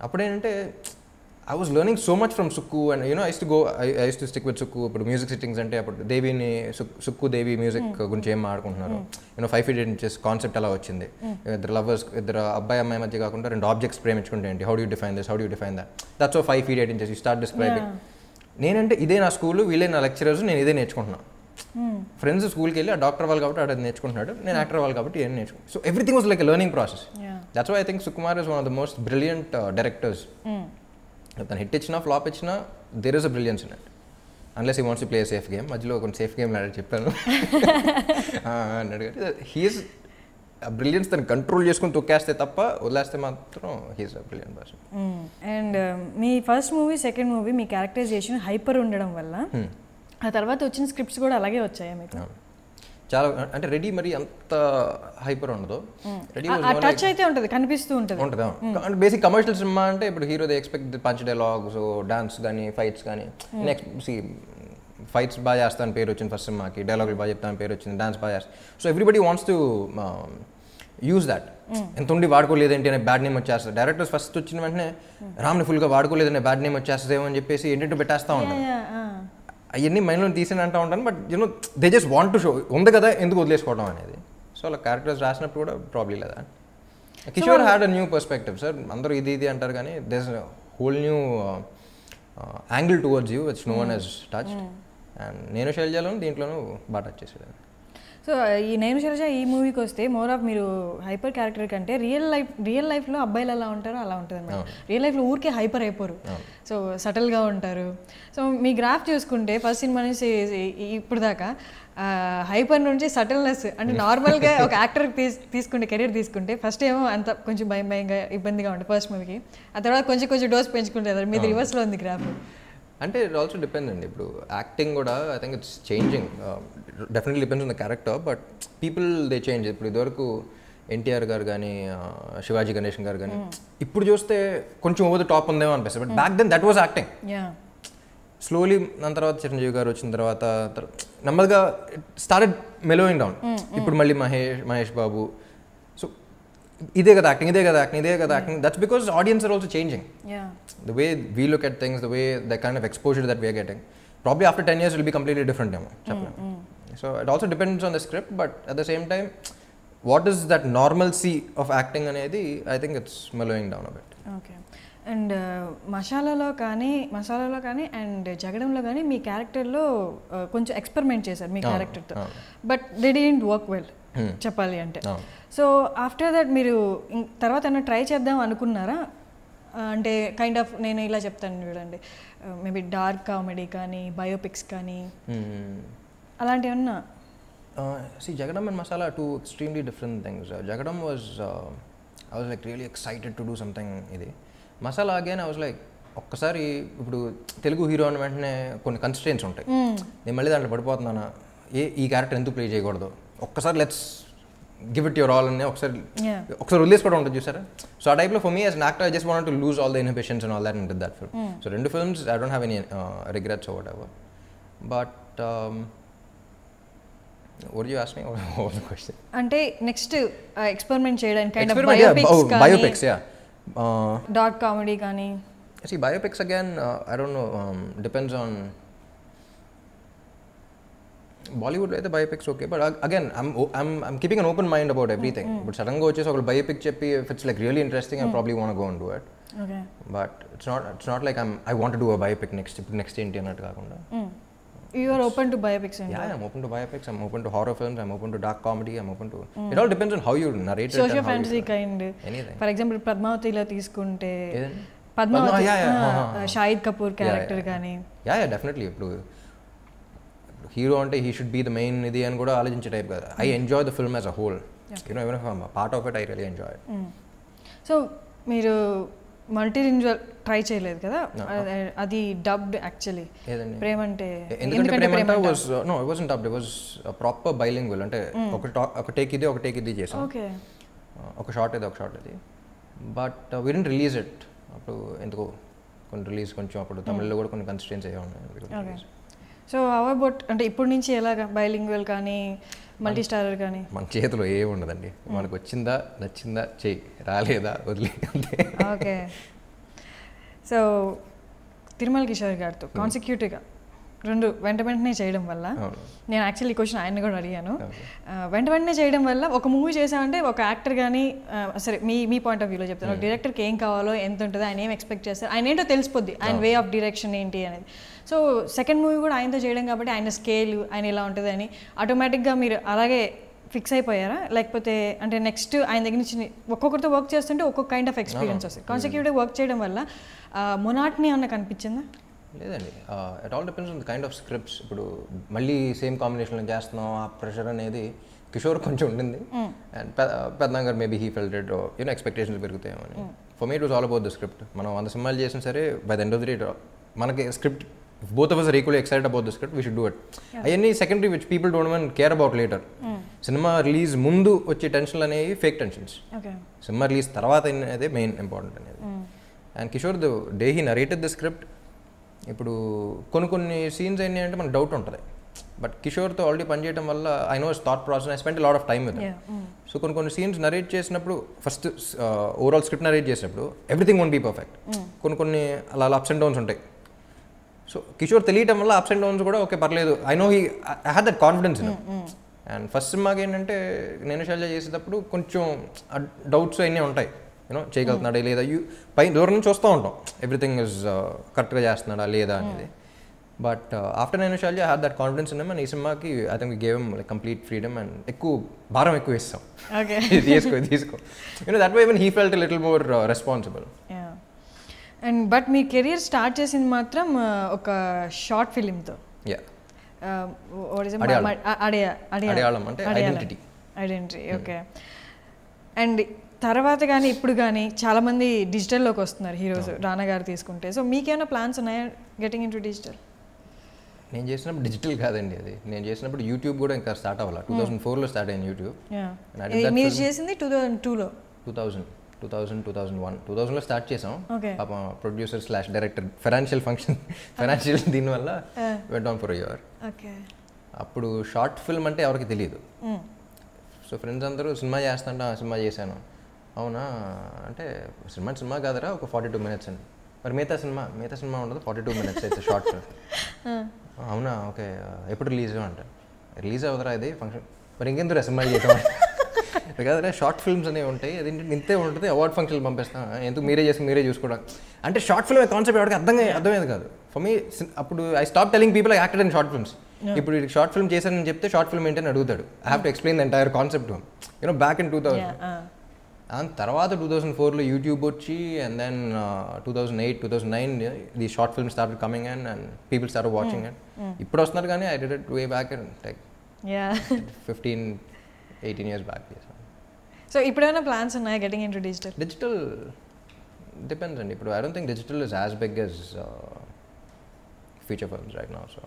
అప్పుడేంటంటే I was learning so much from Sukku, and I used to stick with Sukku. ఇప్పుడు music sittings అంటే అప్పుడు దేవిని సుక్కు దేవి music గురించి ఏం ఆడుకుంటున్నారు, 5 feet ఇంచెస్ కాన్సెప్ట్ ఎలా వచ్చింది, ఇద్దరు లవర్స్, ఇద్దరు అబ్బాయి అమ్మాయి మధ్య కాకుండా 2 ఆబ్జెక్ట్స్ ప్రేమించుకుంటే ఏంటి, how do you define this, how do you define that, that's 5 feet 8 inches you start describing. నేనంటే ఇదే నా స్కూల్, వీళ్ళే నా లెక్చరర్స్, నేను ఇదే నేర్చుకుంటున్నాను. ఫ్రెండ్స్ స్కూల్కి వెళ్ళి ఆ డాక్టర్ వాళ్ళు కాబట్టి అది నేర్చుకుంటున్నాడు, నేను యాక్టర్ వాళ్ళు కాబట్టి ఏం నేర్చుకున్నాను. So everything was like a learning process. That's why I think Sukumar is one of the most brilliant directors. తను హిట్ ఇచ్చినా ఫ్లాప్ ఇచ్చినా there is a brilliance in it, unless he wants to play safe game. మధ్యలో కొన్ని safe game ఆడాడు చెప్పాను అన్నాడు. He's brilliance తను control చేసుకుని తొక్కేస్తే తప్ప వదిలేస్తే మాత్రం he is a brilliant person. And మీ ఫస్ట్ మూవీ సెకండ్ మూవీ మీ క్యారెక్టరైజేషన్ హైపర్ ఉండడం వల్ల ఆ తర్వాత వచ్చిన స్క్రిప్ట్స్ కూడా అలాగే వచ్చాయా మీకు? చాలా అంటే రెడీ మరి అంత హైపర్ ఉండదు, రెడీ టచ్ అయితే ఉంటుంది, కనిపిస్తూ ఉంటుంది. అంటే బేసిక్ కమర్షియల్ సినిమా అంటే ఇప్పుడు hero they expect punch dialogues, dance కానీ ఫైట్స్ కానీ. నెక్స్ట్ ఫైట్స్ బాగా చేస్తాను పేరు వచ్చింది ఫస్ట్ సినిమాకి, డైలాగులు బాగా చెప్తాను పేరు వచ్చింది, డాన్స్ బాగా చేస్తాను. So everybody wants to use that. ఎంత ఉండి వాడుకోలేదేంటి అనే బ్యాడ్ నేమ్ వచ్చేస్తుంది. డైరెక్టర్స్ ఫస్ట్ వచ్చిన వెంటనే రామ్ని ఫుల్గా వాడుకోలేదనే బ్యాడ్ నేమ్ వచ్చేస్తుందేమో అని చెప్పేసి ఏంటంటే పెట్టేస్తూ ఉంటాను. అవన్నీ మైండ్లో తీసి అంటూ ఉంటాను. But they just want to show, ఉంది కదా ఎందుకు వదిలేసుకోవడం అనేది. సో అలా క్యారెక్టర్స్ రాసినప్పుడు కూడా ప్రాబ్లం లేదా. Kishore had a new perspective sir. అందరూ ఇది అంటారు కానీ there is whole new angle towards you which no one has touched. And నేను శైలజలో దీంట్లోనూ బాగా టచ్ చేసేది. సో ఈ నేను శైలజ ఈ మూవీకి వస్తే మోర్ ఆఫ్ మీరు హైపర్ క్యారెక్టర్ కంటే రియల్ లైఫ్లో అబ్బాయిలు ఎలా ఉంటారో అలా ఉంటుంది అన్నమాట. రియల్ లైఫ్లో ఊరికే హైపర్ అయిపోరు, సో సటిల్గా ఉంటారు. సో మీ గ్రాఫ్ చూసుకుంటే ఫస్ట్ సినిమా నుంచి ఇప్పుడు దాకా హైపర్ నుంచి సటిల్నెస్ అంటే నార్మల్గా ఒక యాక్టర్ తీసుకుంటే కెరీర్ తీసుకుంటే ఫస్ట్ ఏమో అంత కొంచెం భయంగా ఇబ్బందిగా ఉంటుంది ఫస్ట్ మూవీకి, ఆ తర్వాత కొంచెం డోస్ పెంచుకుంటారు. మీది రివర్స్లో ఉంది గ్రాఫ్. అంటే ఇట్ ఆల్సో డిపెండ్స్ అండి. ఇప్పుడు యాక్టింగ్ కూడా I think it's changing, definitely depends on the character, but people they change. ఇప్పుడు ఇదివరకు ఎన్టీఆర్ గారు కానీ శివాజీ గణేషన్ గారు కానీ ఇప్పుడు చూస్తే కొంచెం ఓవర్ ద టాప్ ఉందేమో అనిపిస్తుంది. But back then that was acting. Slowly దాని తర్వాత చిరంజీవి గారు వచ్చిన తర్వాత నెమ్మదిగా స్టార్టెడ్ మెలోయింగ్ డౌన్. ఇప్పుడు మళ్ళీ మహేష్ బాబు. సో ఇదే కదా acting. That's because audience are also changing. The way we look at things, the way the kind of exposure that we are getting, probably after 10 years it will be completely different. So it also depends on the script, but at the same time, what is that normalcy of acting anedi, I think it's mellowing down a bit. Okay. And మసాలాలో కానీ and జగడంలో కానీ మీ క్యారెక్టర్లో కొంచెం experiment చేశారు మీ క్యారెక్టర్తో, but they didn't work well చెప్పాలి అంటే. సో ఆఫ్టర్ దట్ మీరు తర్వాత ఏమైనా ట్రై చేద్దాం అనుకున్నారా? అంటే కైండ్ ఆఫ్ నేను ఇలా చెప్తాను చూడండి, మేబీ డార్క్ కామెడీ కానీ బయోపిక్స్ కానీ అలాంటివి ఏమన్నా? See, Jagadam and Masala are two extremely different things. Jagadam was, I was like really excited to do something ఇది. Masala again I was like, ఒక్కసారి ఇప్పుడు తెలుగు హీరో అని వెంటనే కొన్ని కన్స్ట్రెయిన్స్ ఉంటాయి. నేను మళ్ళీ దాంట్లో పడిపోతున్నానా, ఈ క్యారెక్టర్ ఎందుకు ప్లే చేయకూడదు, ఒక్కసారి let's give it your all అని ఒకసారి వదిలేసుకోవడం ఉంటుంది చూసారా. సో ఆ టైప్లో for me as an actor I just wanted to lose all the inhibitions and all that in that film. So 2 films I don't have any regrets or whatever. But what did you ask me? What was the question? అంటే next experiment చేయడానికి kind of biopics dark comedy కానీ. See, biopics again, I don't know, depends on Bollywood అయితే biopics okay, but again I'm keeping an open mind about everything. But suddenly వచ్చేసి ఒక biopic చెప్పి if it's like really interesting I probably want to go and do it. Okay. But it's not like I want to do a biopic next ఏంటి అన్నట్టు కాకుండా. You are open to biopics? Yeah, I'm open to biopics, I'm open to horror films, I'm open to dark comedy, I'm open to it all depends on how you narrate it. Social fantasy kind. Anything. For example, పద్మావతిలో తీసుకుంటే Padmavati Shahid Kapoor character కానీ. Yeah definitely. ఇప్పుడు hero అంటే he should be the main ఇది అని కూడా ఆలోచించే type కదా. I enjoy the film as a whole, even if I'm a part of it, I really enjoy it. So మీరు మల్టీలింగ్వల్ ట్రై చేయలేదు కదా, అది డబ్డ్ యాక్చువల్లీ ప్రేమ అంటే. ఎందుకంటే ప్రేమ అంటే was no it wasn't dubbed, it was proper bilingual. అంటే ఒక టేక్ ఇది చేసాం, ఒక షార్ట్ ఇది. But we didn't release it. అప్పుడు ఎందుకో కొన్ని రిలీజ్ కొంచెం అప్పుడు తమిళ్లో కూడా కొన్ని కన్స్ట్రెయిన్స్ అయ్యా ఉన్నాయి. సో హౌ అబౌట్ అంటే ఇప్పుడు నుంచి ఎలాగా బైలింగ్వల్ కానీ మల్టీ స్టారర్ కానీ? మన చేతిలో ఏమి ఉండదండి, మనకు వచ్చిందా నచ్చిందా చెయ్యి, రాలేదా వదిలే. ఓకే. సో తిరుమల కిషోర్ గారితో కాన్సిక్యూటివ్గా రెండు వెంటనే చేయడం వల్ల, నేను యాక్చువల్లీ ఈ క్వశ్చన్ ఆయన్ని కూడా అడిగాను, వెంటనే చేయడం వల్ల ఒక మూవీ చేసామంటే ఒక యాక్టర్ కానీ సరే మీ పాయింట్ ఆఫ్ వ్యూలో చెప్తాను, డైరెక్టర్కి ఏం కావాలో ఎంత ఉంటుందో, ఆయన ఏం ఎక్స్పెక్ట్ చేస్తారు, ఆయన ఏంటో తెలిసిపోద్ది, ఆయన వే ఆఫ్ డైరెక్షన్ ఏంటి అనేది. సో సెకండ్ మూవీ కూడా ఆయనతో చేయడం కాబట్టి ఆయన స్కేల్ ఆయన ఇలా ఉంటుంది అని ఆటోమేటిక్గా మీరు అలాగే ఫిక్స్ అయిపోయారా? లేకపోతే అంటే నెక్స్ట్ ఆయన దగ్గర నుంచి ఒక్కొక్కరితో వర్క్ చేస్తుంటే ఒక్కొక్క కైండ్ ఆఫ్ ఎక్స్పీరియన్స్ వస్తుంది. కాన్సిక్యూటివ్ వర్క్ చేయడం వల్ల మొనాట్ని ఏమన్నా కనిపించిందా? లేదండి, it all depends on the kind of scripts. ఇప్పుడు మళ్ళీ సేమ్ కాంబినేషన్లో చేస్తున్నాం, ఆ ప్రెషర్ అనేది కిషోర్ కొంచెం ఉండింది, అండ్ పెద్దనాన్న గారు maybe he felt it, you know expectations పెరుగుతాయేమో అని. For me it was all about the script. మనం 100 సినిమాలు చేసినా సరే by the end of the day మనకి script, both of us are equally excited about the script, we should do it. అవన్నీ secondary which people don't even care about later. Cinema release ముందు వచ్చే టెన్షన్లు అనేవి ఫేక్ టెన్షన్స్, సినిమా రిలీజ్ తర్వాత అనేది main important అనేది. And Kishore the day he narrated the script, ఇప్పుడు కొన్ని సీన్స్ ఏంటి అంటే మనకు డౌట్ ఉంటుంది, బట్ కిషోర్తో ఆల్రెడీ పనిచేయడం వల్ల I know thought process, I spend lot of time with. So కొన్ని సీన్స్ నరేట్ చేసినప్పుడు, ఫస్ట్ ఓవరాల్ స్క్రిప్ట్ నరేట్ చేసినప్పుడు ఎవ్రీథింగ్ వోంట్ బీ పర్ఫెక్ట్, కొన్ని అలా అప్స్ అండ్ డౌన్స్ ఉంటాయి. సో కిషోర్ తెలియటం వల్ల అప్స్ అండ్ డౌన్స్ కూడా ఓకే పర్లేదు, I know I had that confidence in. And first సినిమాకి ఏంటంటే నేను శైలజ చేసేటప్పుడు కొంచెం డౌట్స్ అన్నీ ఉంటాయి, యూనో చేయగలుగుతున్నాడా లేదా, పై దూరం నుంచి చూస్తూ ఉంటాం ఎవ్రీథింగ్ ఇస్ కరెక్ట్గా చేస్తున్నాడా లేదా అనేది. But after Nenu Sailaja I had that confidence in him, and ఈ సినిమాకి I think we gave him like complete freedom, and భారం ఎక్కువ ఇస్తాం, తీసుకో you know that way even he felt little more responsible. And but మీ కెరియర్ స్టార్ట్ చేసింది మాత్రం ఒక షార్ట్ ఫిలింతో, అడయాళం అంటే ఐడెంటిటీ. ఓకే. అండ్ తర్వాత కానీ ఇప్పుడు కానీ చాలామంది డిజిటల్లోకి వస్తున్నారు హీరోస్, రానా గారు తీసుకుంటే. సో మీకేమైనా ప్లాన్స్ ఉన్నాయా గెటింగ్ ఇన్ టు డిజిటల్? నేను చేసినప్పుడు డిజిటల్ కాదండి, అది నేను చేసినప్పుడు యూట్యూబ్ కూడా ఇంకా స్టార్ట్ అవ్వాలి. 2004లో స్టార్ట్ అయింది యూట్యూబ్. మీరు చేసింది 2002లో? 2000లో స్టార్ట్ చేసాం. పాప ప్రొడ్యూసర్ స్లాష్ డైరెక్టర్ ఫైనాన్షియల్ దీనివల్ల went on for a year. అప్పుడు షార్ట్ ఫిల్మ్ అంటే ఎవరికి తెలియదు. సో ఫ్రెండ్స్ అందరూ సినిమా చేస్తాంటే సినిమా చేశాను. అవునా అంటే సినిమా కాదరా, ఒక 42 minutes అండి. మరి మిగతా సినిమా ఉండదు, 42 minutes అయితే షార్ట్ ఫిల్మ్. అవునా ఓకే, ఎప్పుడు రిలీజ్ అంటే రిలీజ్ అవుతారా ఇది ఫంక్షన్, మరి ఇంకెందుకు సినిమా చేయటం కాదరా, షార్ట్ ఫిల్మ్స్ అనేవి ఉంటాయి, అది ఇంతే ఉంటుంది, అవార్డ్ ఫంక్షన్ పంపిస్తాం, ఎందుకు మీరే చూసుకోవడం అంటే. షార్ట్ ఫిల్మ్ కాన్సెప్ట్ ఎవరికి అర్థమయ్యేది కాదు ఫర్ మీ. అప్పుడు I stop telling people I acted in short films. ఇప్పుడు షార్ట్ ఫిల్మ్ చేశానని చెప్తే షార్ట్ ఫిల్మ్ ఏంటని అడుగుతాడు, I have to explain the entire concept you know back in 2000. And తర్వాత 2004లో యూట్యూబ్ వచ్చి, and then 2008, 2009 the short film started coming and people started watching and ఇప్పుడు వస్తున్నారు. కానీ I did it way back and like 15-18 years back. So ఇప్పుడు ఏమైనా plans ఉన్నాయా getting into digital? Digital depends అండి. ఇప్పుడు I don't think digital is as big as feature films right now. So